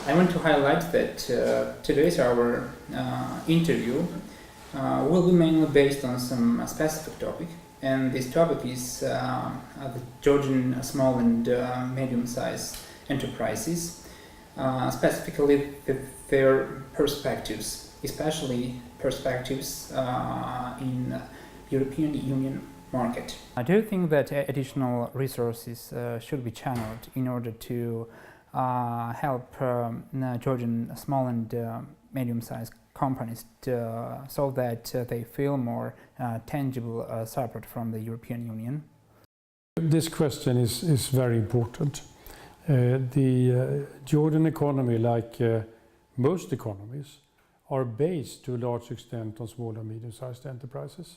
I want to highlight that today's our interview will be mainly based on some specific topic, and this topic is the Georgian small and medium-sized enterprises, specifically their perspectives, especially perspectives in European Union market. Do you think that additional resources should be channeled in order to help Georgian small and medium-sized companies so that they feel more tangible support from the European Union? This question is very important. The Georgian economy, like most economies, are based to a large extent on small and medium-sized enterprises.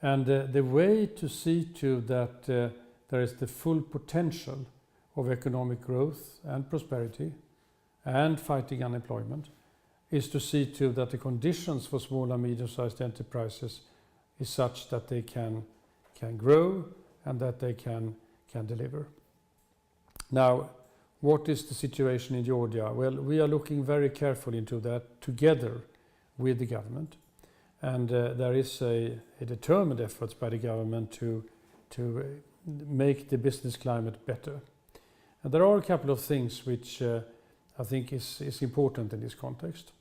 And the way to see to that there is the full potential of economic growth and prosperity and fighting unemployment is to see to that the conditions for small and medium-sized enterprises is such that they can grow and that they can deliver. Now, what is the situation in Georgia? Well, we are looking very carefully into that together with the government. And there is a determined effort by the government to make the business climate better. And there are a couple of things which I think is important in this context.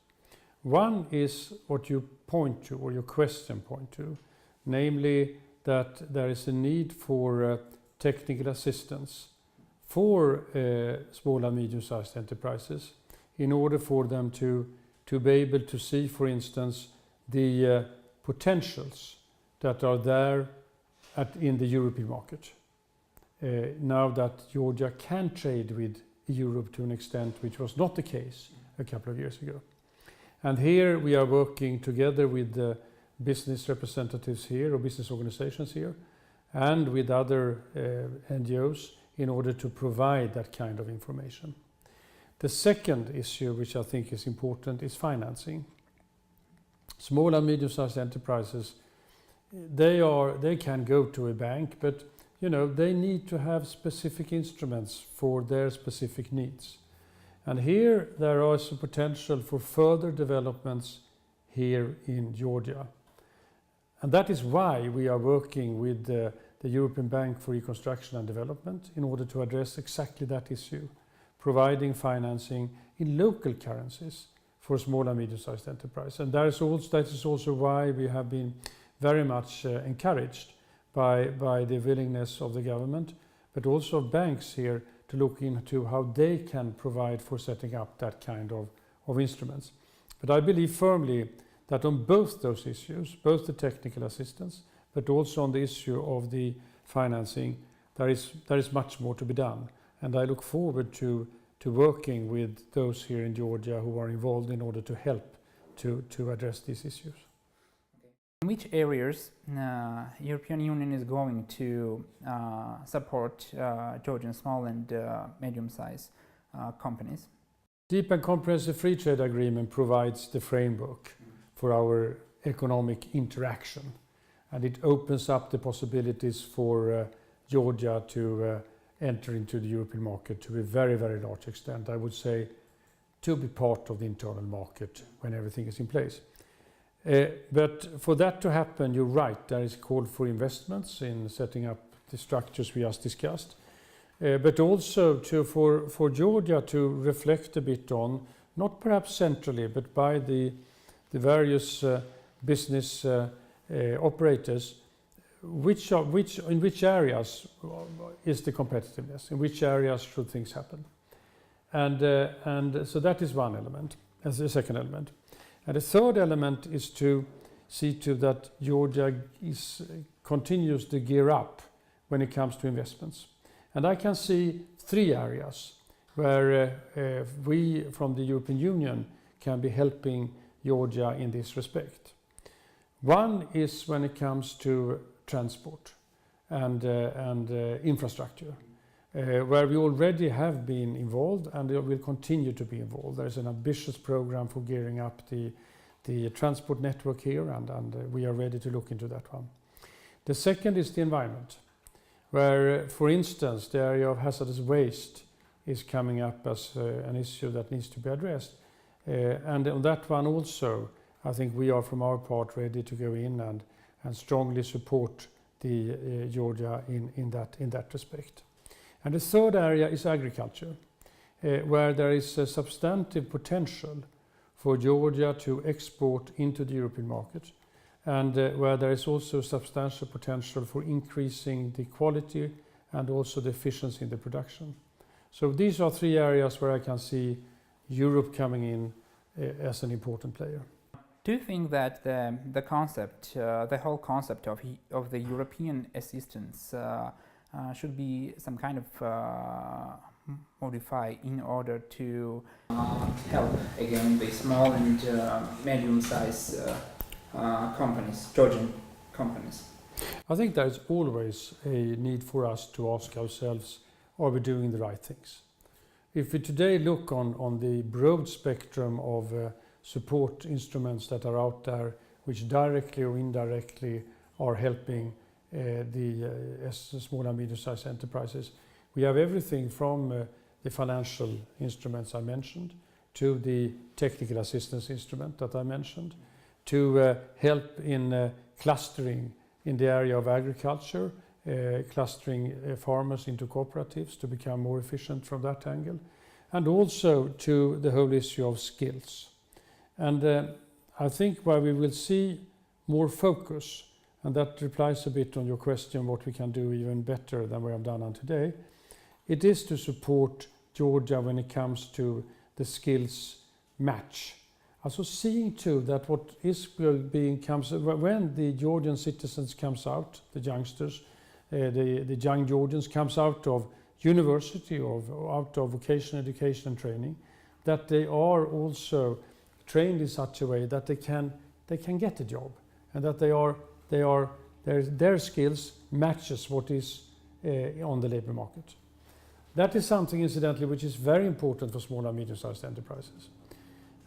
One is what you point to, or your question point to, namely that there is a need for technical assistance for small and medium-sized enterprises in order for them to be able to see, for instance, the potentials that are there in the European market. Now that Georgia can trade with Europe to an extent which was not the case a couple of years ago. And here we are working together with the business representatives here, or business organizations here, and with other NGOs in order to provide that kind of information. The second issue, which I think is important, is financing. Small and medium-sized enterprises, they can go to a bank, but they need to have specific instruments for their specific needs. And here there is a potential for further developments here in Georgia. And that is why we are working with the European Bank for Reconstruction and Development in order to address exactly that issue, providing financing in local currencies for small and medium-sized enterprise. And that is also why we have been very much encouraged by the willingness of the government, but also banks here to look into how they can provide for setting up that kind of instruments. But I believe firmly that on both those issues, both the technical assistance, but also on the issue of the financing, there is much more to be done. And I look forward to working with those here in Georgia who are involved in order to help to address these issues. In which areas European Union is going to support Georgian small and medium-sized companies? Deep and comprehensive free trade agreement provides the framework for our economic interaction, and it opens up the possibilities for Georgia to enter into the European market to a very, very large extent. I would say to be part of the internal market when everything is in place. But for that to happen, you're right, there is a call for investments in setting up the structures we just discussed, but also for Georgia to reflect a bit on, not perhaps centrally, but by the various business operators, in which areas is the competitiveness, in which areas should things happen. And so that is one element, as the second element. And the third element is to see to that Georgia continues to gear up when it comes to investments. And I can see three areas where we from the European Union can be helping Georgia in this respect. One is when it comes to transport and infrastructure, where we already have been involved and will continue to be involved. There's an ambitious program for gearing up the transport network here, and we are ready to look into that one. The second is the environment, where, for instance, the area of hazardous waste is coming up as an issue that needs to be addressed. And on that one also, I think we are from our part ready to go in and strongly support the Georgia in that respect. And the third area is agriculture, where there is a substantive potential for Georgia to export into the European market, and where there is also substantial potential for increasing the quality and also the efficiency in the production. So these are three areas where I can see Europe coming in as an important player. Do you think that the concept, the whole concept of the European assistance should be some kind of modified in order to help again the small and medium-sized companies, Georgian companies? I think there is always a need for us to ask ourselves, are we doing the right things? If we today look on the broad spectrum of support instruments that are out there, which directly or indirectly are helping the small and medium-sized enterprises, we have everything from the financial instruments I mentioned, to the technical assistance instrument that I mentioned, to help in clustering in the area of agriculture, clustering farmers into cooperatives to become more efficient from that angle, and also to the whole issue of skills. And I think where we will see more focus, and that replies a bit on your question what we can do even better than we have done on today, it is to support Georgia when it comes to the skills match. Also seeing too that what is being comes when the Georgian citizens comes out, the youngsters, the young Georgians comes out of university or out of vocational education and training, that they are also trained in such a way that they can get a job, and that their skills matches what is on the labor market. That is something, incidentally, which is very important for small and medium-sized enterprises.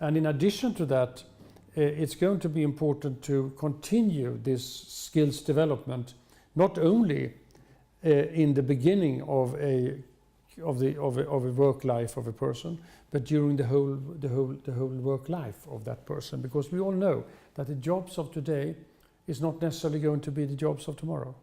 And in addition to that, it's going to be important to continue this skills development, not only in the beginning of a work life of a person, but during the whole work life of that person, because we all know that the jobs of today is not necessarily going to be the jobs of tomorrow.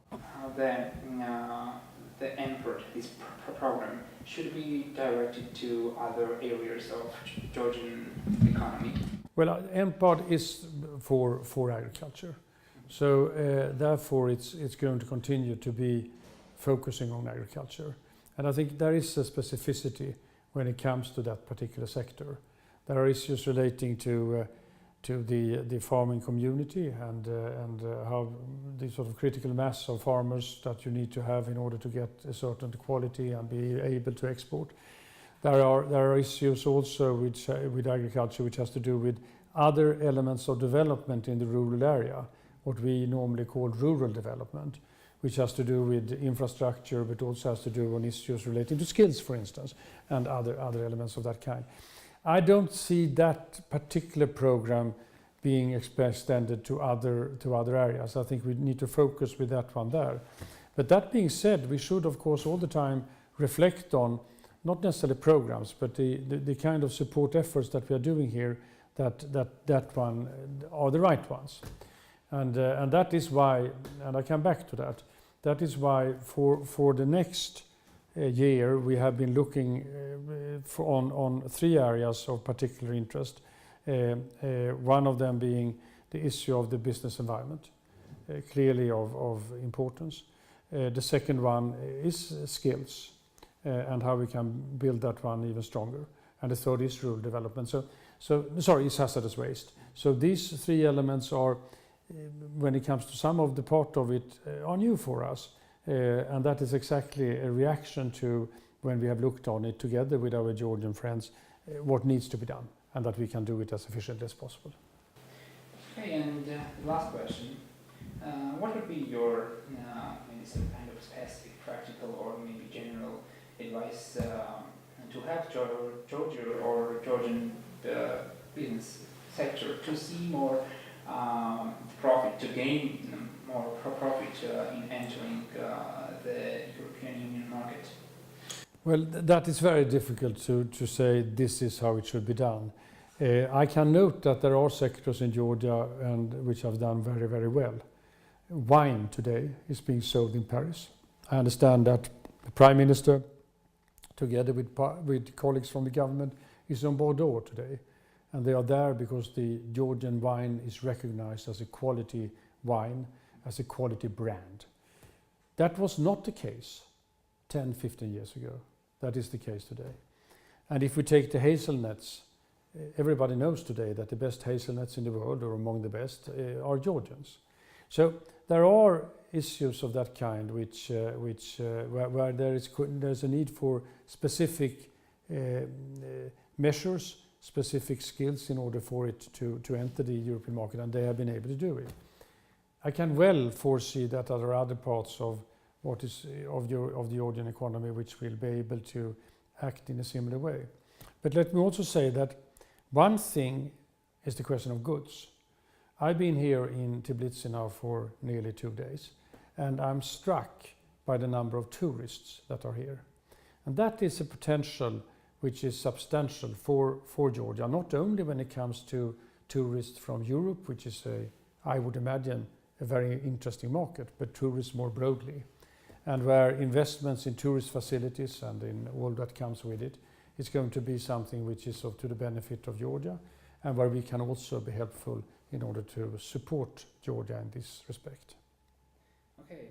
The input, this program, should be directed to other areas of Georgian economy? Well, MPARD is for agriculture, so therefore it's going to continue to be focusing on agriculture. And I think there is a specificity when it comes to that particular sector. There are issues relating to the farming community and how the sort of critical mass of farmers that you need to have in order to get a certain quality and be able to export. There are issues also with agriculture which has to do with other elements of development in the rural area, what we normally call rural development, which has to do with infrastructure, but also has to do on issues relating to skills, for instance, and other elements of that kind. I don't see that particular program being extended to other areas. I think we need to focus with that one there. But that being said, we should of course all the time reflect on not necessarily programs, but the kind of support efforts that we are doing here, that one are the right ones. And that is why, and I come back to that, that is why for the next year we have been looking on three areas of particular interest. One of them being the issue of the business environment, clearly of importance. The second one is skills and how we can build that one even stronger. And the third is rural development. Is hazardous waste. So these three elements are, when it comes to some of the part of it, are new for us. And that is exactly a reaction to when we have looked on it together with our Georgian friends, what needs to be done, and that we can do it as efficiently as possible. Okay, and last question. What would be your maybe some kind of specific, practical, or maybe general advice to help Georgia or Georgian business sector to see more profit, to gain more profit in entering the European Union market? Well, that is very difficult to say this is how it should be done. I can note that there are sectors in Georgia which have done very, very well. Wine today is being sold in Paris. I understand that the Prime Minister, together with colleagues from the government, is on Bordeaux today. And they are there because the Georgian wine is recognized as a quality wine, as a quality brand. That was not the case 10, 15 years ago. That is the case today. And if we take the hazelnuts, everybody knows today that the best hazelnuts in the world, or among the best, are Georgians. So there are issues of that kind where there's a need for specific measures, specific skills in order for it to enter the European market, and they have been able to do it. I can well foresee that there are other parts of the Georgian economy which will be able to act in a similar way. But let me also say that one thing is the question of goods. I've been here in Tbilisi now for nearly 2 days, and I'm struck by the number of tourists that are here. And that is a potential which is substantial for Georgia, not only when it comes to tourists from Europe, which is, I would imagine, a very interesting market, but tourists more broadly. And where investments in tourist facilities and in all that comes with it is going to be something which is to the benefit of Georgia, and where we can also be helpful in order to support Georgia in this respect. Okay.